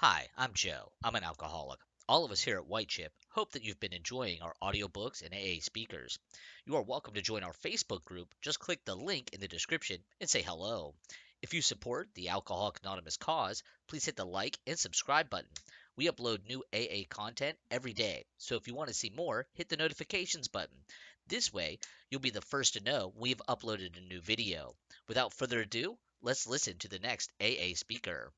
Hi, I'm Joe. I'm an alcoholic. All of us here at White Chip hope that you've been enjoying our audiobooks and AA speakers. You are welcome to join our Facebook group. Just click the link in the description and say hello. If you support the Alcoholic Anonymous cause, please hit the like and subscribe button. We upload new AA content every day, so if you want to see more, hit the notifications button. This way, you'll be the first to know when we've uploaded a new video. Without further ado, let's listen to the next AA speaker.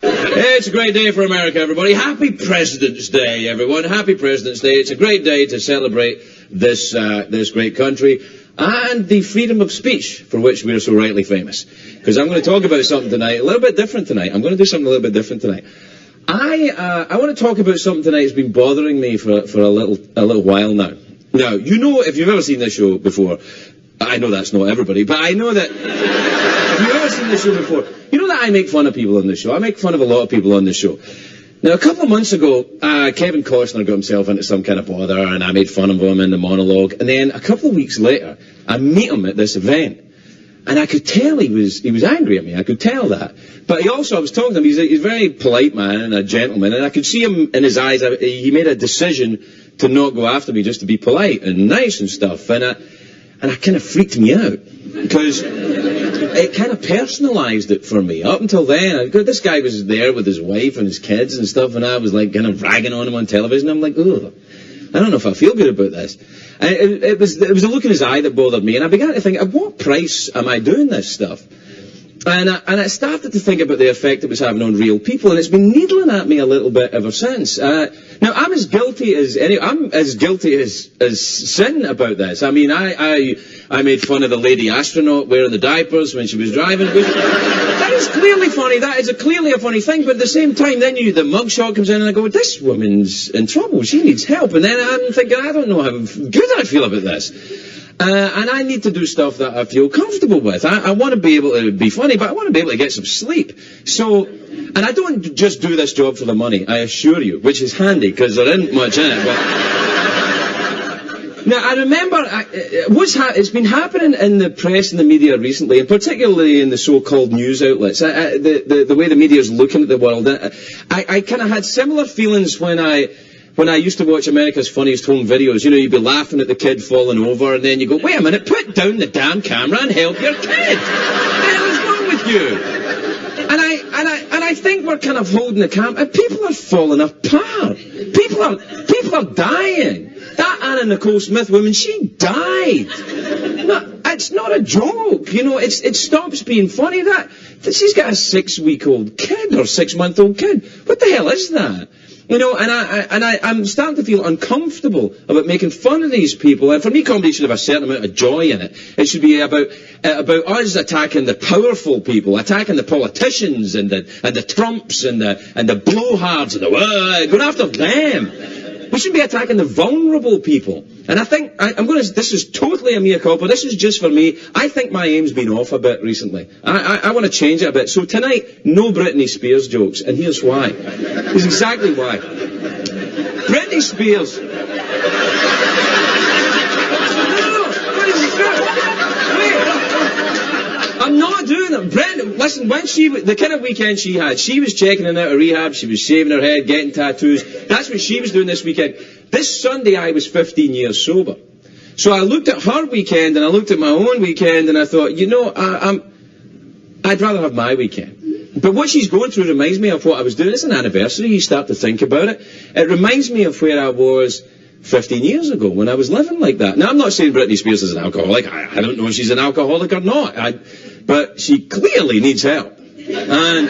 It's a great day for America, everybody. Happy President's Day, everyone. Happy President's Day. It's a great day to celebrate this great country and the freedom of speech for which we are so rightly famous. Because I'm going to talk about something tonight, a little bit different tonight. I'm going to do something a little bit different tonight. I want to talk about something tonight that's been bothering me for a little while now. Now, you know, if you've ever seen this show before, I know that's not everybody, but I know that if you've ever seen this show before, you know that I make fun of people on this show. I make fun of a lot of people on this show. Now, a couple of months ago, Kevin Costner got himself into some kind of bother, and I made fun of him in the monologue. And then a couple of weeks later, I meet him at this event, and I could tell he was angry at me. I could tell that. But I was talking to him. He's a very polite man and a gentleman, and I could see him in his eyes. He made a decision to not go after me, just to be polite and nice and stuff. And it kind of freaked me out, because it kind of personalised it for me. Up until then, this guy was there with his wife and his kids and stuff, and I was like kind of ragging on him on television. I'm like, ugh, I don't know if I feel good about this. It was a look in his eye that bothered me, and I began to think, at what price am I doing this stuff? And I started to think about the effect it was having on real people, and it's been needling at me a little bit ever since. Now, I'm as guilty as sin about this. I mean, I made fun of the lady astronaut wearing the diapers when she was driving. That is clearly funny. That is clearly a funny thing. But at the same time, then the mugshot comes in, and I go, this woman's in trouble. She needs help. And then I'm thinking, I don't know how good I feel about this. And I need to do stuff that I feel comfortable with. I want to be able to be funny, but I want to be able to get some sleep. So, and I don't just do this job for the money, I assure you, which is handy, because there isn't much in it. But now, I remember, it's been happening in the press and the media recently, and particularly in the so-called news outlets, the way the media is looking at the world. I kind of had similar feelings when I used to watch America's Funniest Home Videos. You know, you'd be laughing at the kid falling over, and then you go, wait a minute, put down the damn camera and help your kid. What the hell is wrong with you? And I think we're kind of holding the camera, and people are falling apart. People are dying. That Anna Nicole Smith woman, she died. No, it's not a joke. You know, it stops being funny. She's got a 6-week-old kid or 6-month-old kid. What the hell is that? You know, and I'm starting to feel uncomfortable about making fun of these people. And for me, comedy should have a certain amount of joy in it. It should be about us attacking the powerful people, attacking the politicians and the Trumps and the blowhards and going after them. We should be attacking the vulnerable people. And I think, this is totally a mea culpa, this is just for me. I think my aim's been off a bit recently. I want to change it a bit. So tonight, no Britney Spears jokes, and here's why. Here's exactly why. Britney Spears. I'm not doing it. Brenda, listen, the kind of weekend she had, she was checking in out of rehab, she was shaving her head, getting tattoos. That's what she was doing this weekend. This Sunday I was 15 years sober. So I looked at her weekend and I looked at my own weekend and I thought, you know, I'd rather have my weekend. But what she's going through reminds me of what I was doing. It's an anniversary, you start to think about it. It reminds me of where I was 15 years ago when I was living like that. Now, I'm not saying Britney Spears is an alcoholic. I don't know if she's an alcoholic or not. But she clearly needs help. And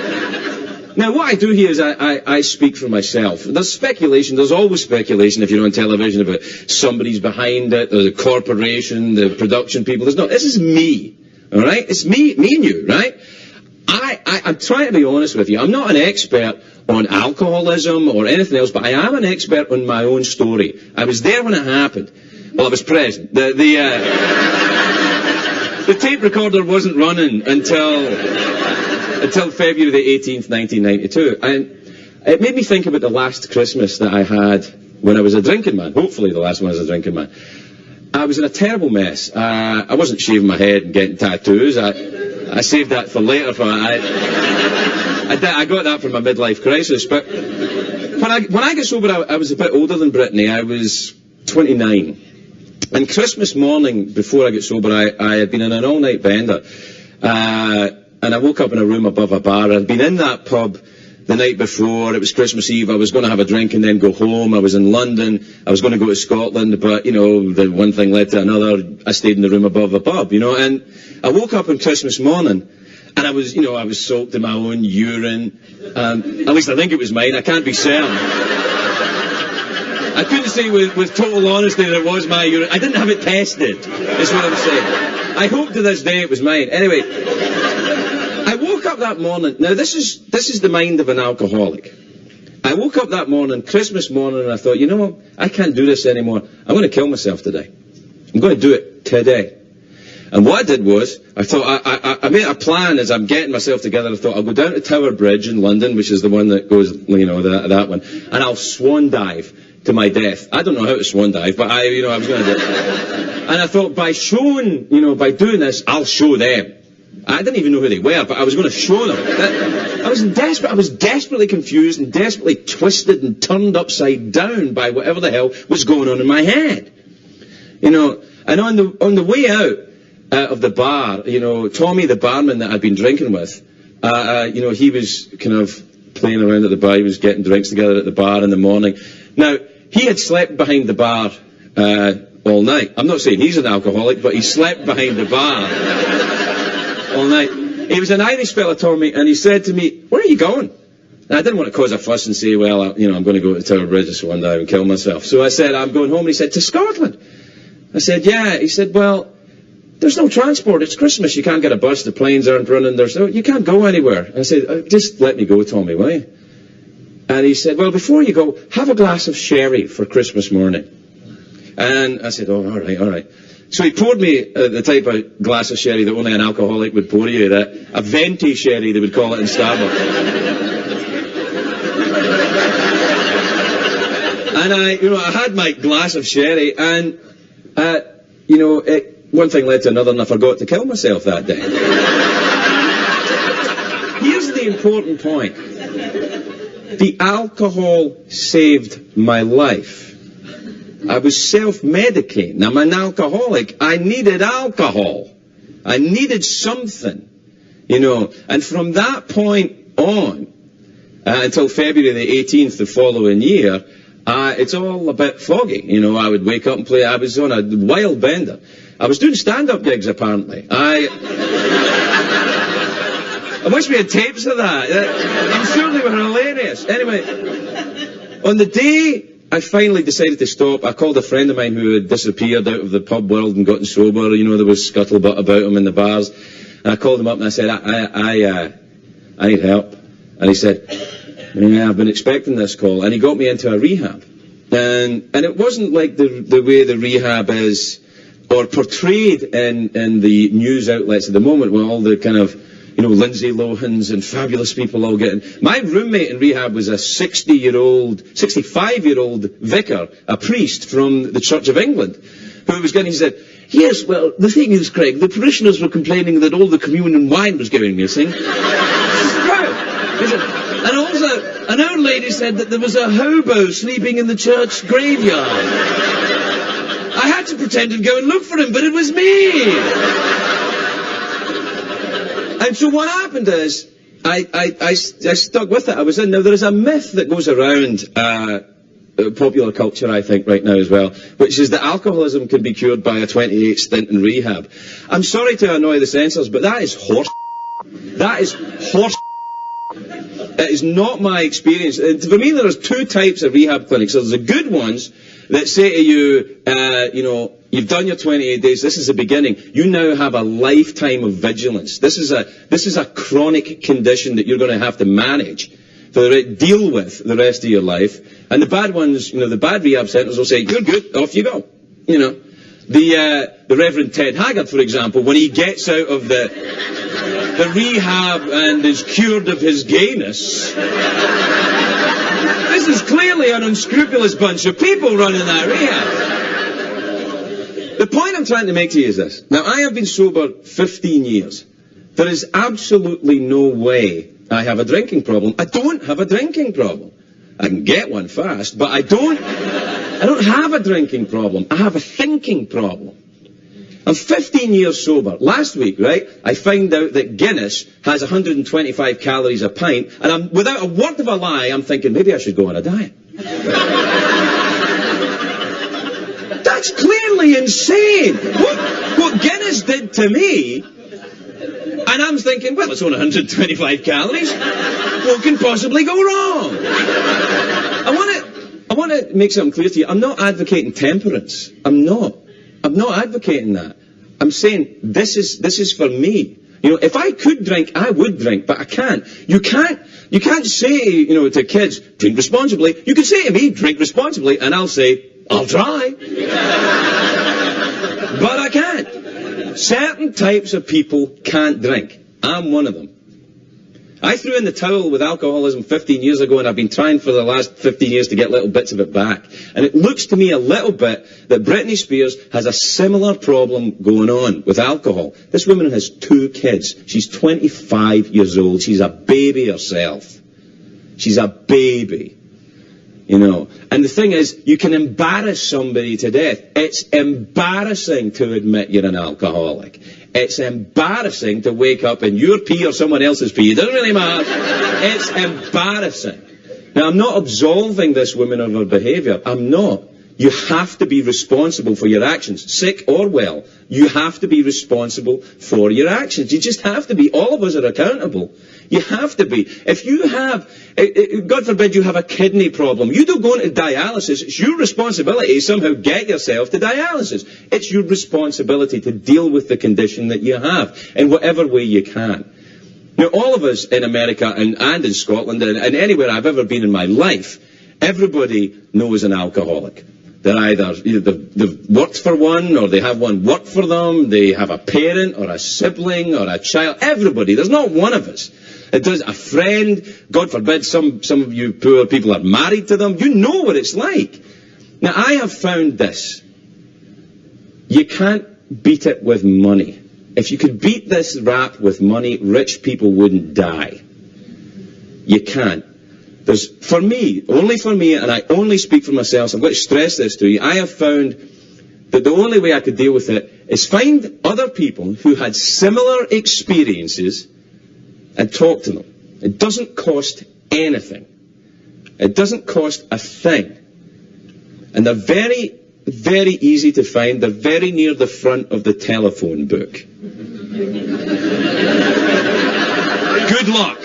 now what I do here is I speak for myself. There's speculation. There's always speculation if you're on television about somebody's behind it, or the corporation, the production people. This is me. All right? It's me and you, right? I'm trying to be honest with you. I'm not an expert on alcoholism or anything else, but I am an expert on my own story. I was there when it happened. Well, I was present. The tape recorder wasn't running until February the 18th, 1992. And it made me think about the last Christmas that I had when I was a drinking man. Hopefully the last one as a drinking man. I was in a terrible mess. I wasn't shaving my head and getting tattoos. I saved that for later. I got that from my midlife crisis. But when I got sober, I was a bit older than Brittany. I was 29. And Christmas morning, before I got sober, I had been in an all-night bender. And I woke up in a room above a bar. I'd been in that pub the night before. It was Christmas Eve. I was going to have a drink and then go home. I was in London. I was going to go to Scotland, but, the one thing led to another. I stayed in the room above the pub, and I woke up on Christmas morning, and I was soaked in my own urine. At least I think it was mine. I can't be certain. I couldn't say with total honesty that it was my urine. I didn't have it tested, is what I'm saying. I hope to this day it was mine. Anyway, I woke up that morning. Now, this is the mind of an alcoholic. I woke up that morning, Christmas morning, and I thought, I can't do this anymore. I'm going to kill myself today. I'm going to do it today. And what I did was, I thought, I made a plan as I'm getting myself together. I thought, I'll go down to Tower Bridge in London, which is the one that goes, that one, and I'll swan dive to my death. I don't know how to swan dive, but I was going to do it. And I thought, by doing this, I'll show them. I didn't even know who they were, but I was going to show them. I was desperately confused and desperately twisted and turned upside down by whatever the hell was going on in my head. And on the way out of the bar, Tommy, the barman that I'd been drinking with, he was kind of playing around at the bar. He was getting drinks together at the bar in the morning. Now, he had slept behind the bar all night. I'm not saying he's an alcoholic, but he slept behind the bar all night. He was an Irish fella, Tommy, and he said to me, "Where are you going?" And I didn't want to cause a fuss and say, well, I'm going to go to Tower Bridge one day and kill myself. So I said, "I'm going home." And he said, "To Scotland?" I said, "Yeah." He said, "Well, there's no transport. It's Christmas. You can't get a bus. The planes aren't running. You can't go anywhere." And I said, "Just let me go, Tommy, will you?" And he said, "Well, before you go, have a glass of sherry for Christmas morning." And I said, "Oh, all right." So he poured me the type of glass of sherry that only an alcoholic would pour you, a venti sherry, they would call it in Starbucks. And I had my glass of sherry, and, one thing led to another, and I forgot to kill myself that day. Here's the important point. The alcohol saved my life. I was self-medicating. I'm an alcoholic. I needed alcohol. I needed something, And from that point on, until February the 18th the following year, it's all a bit foggy. I would wake up and play. I was on a wild bender. I was doing stand-up gigs, apparently. I wish we had tapes of that. I'm sure they were hilarious. Anyway, on the day I finally decided to stop, I called a friend of mine who had disappeared out of the pub world and gotten sober. There was scuttlebutt about him in the bars. And I called him up and I said, I need help. And he said, "Yeah, I've been expecting this call." And he got me into a rehab. And it wasn't like the way the rehab is, or portrayed in the news outlets at the moment, where all the kind of, Lindsay Lohans and fabulous people all getting... My roommate in rehab was a 65-year-old vicar, a priest from the Church of England, who was getting... He said, "Yes, well, the thing is, Craig, the parishioners were complaining that all the communion wine was going missing." This is true. He said, and also, an old lady said that there was a hobo sleeping in the church graveyard. I had to pretend and go and look for him, but it was me. And so what happened is, I stuck with it. I was in. Now, there is a myth that goes around popular culture, I think, right now as well, which is that alcoholism can be cured by a 28 stint in rehab. I'm sorry to annoy the censors, but that is horse. That is horse. It is not my experience. For me, there's two types of rehab clinics. There's the good ones that say to you, you've done your 28 days, this is the beginning. You now have a lifetime of vigilance. This is a chronic condition that you're going to have to manage, deal with the rest of your life. And the bad ones, the bad rehab centres will say, "You're good, off you go." The Reverend Ted Haggard, for example, when he gets out of the rehab and is cured of his gayness, this is clearly an unscrupulous bunch of people running that rehab. The point I'm trying to make to you is this. Now, I have been sober 15 years. There is absolutely no way I have a drinking problem. I don't have a drinking problem. I can get one fast, but I don't have a drinking problem. I have a thinking problem. I'm 15 years sober. Last week, right, I found out that Guinness has 125 calories a pint, and without a word of a lie, I'm thinking maybe I should go on a diet. That's clearly insane. What Guinness did to me, and I'm thinking, well, it's only 125 calories. What can possibly go wrong? I want to make something clear to you. I'm not advocating temperance. I'm not advocating that. I'm saying this is for me. You know, if I could drink, I would drink, but I can't. You can't say, you know, to kids, drink responsibly. You can say to me, drink responsibly, and I'll say, I'll try. But I can't. Certain types of people can't drink. I'm one of them. I threw in the towel with alcoholism 15 years ago, and I've been trying for the last 15 years to get little bits of it back. And it looks to me a little bit that Britney Spears has a similar problem going on with alcohol. This woman has 2 kids. She's 25 years old. She's a baby herself. She's a baby. You know. And the thing is, you can embarrass somebody to death. It's embarrassing to admit you're an alcoholic. It's embarrassing to wake up in your pee or someone else's pee. It doesn't really matter. It's embarrassing. Now, I'm not absolving this woman of her behaviour. I'm not. You have to be responsible for your actions, sick or well. You have to be responsible for your actions. You just have to be. All of us are accountable. You have to be. If you have, God forbid you have a kidney problem, you don't go into dialysis. It's your responsibility to somehow get yourself to dialysis. It's your responsibility to deal with the condition that you have in whatever way you can. Now, all of us in America and in Scotland and anywhere I've ever been in my life, everybody knows an alcoholic. They're either they've worked for one, or they have one work for them, they have a parent or a sibling or a child. Everybody. There's not one of us. It does a friend. God forbid some of you poor people are married to them. You know what it's like. Now, I have found this. You can't beat it with money. If you could beat this rap with money, rich people wouldn't die. You can't. For me, and I only speak for myself, so I'm going to stress this to you, I have found that the only way I could deal with it is find other people who had similar experiences and talk to them. It doesn't cost anything. It doesn't cost a thing. And they're very, very easy to find. They're very near the front of the telephone book. Good luck.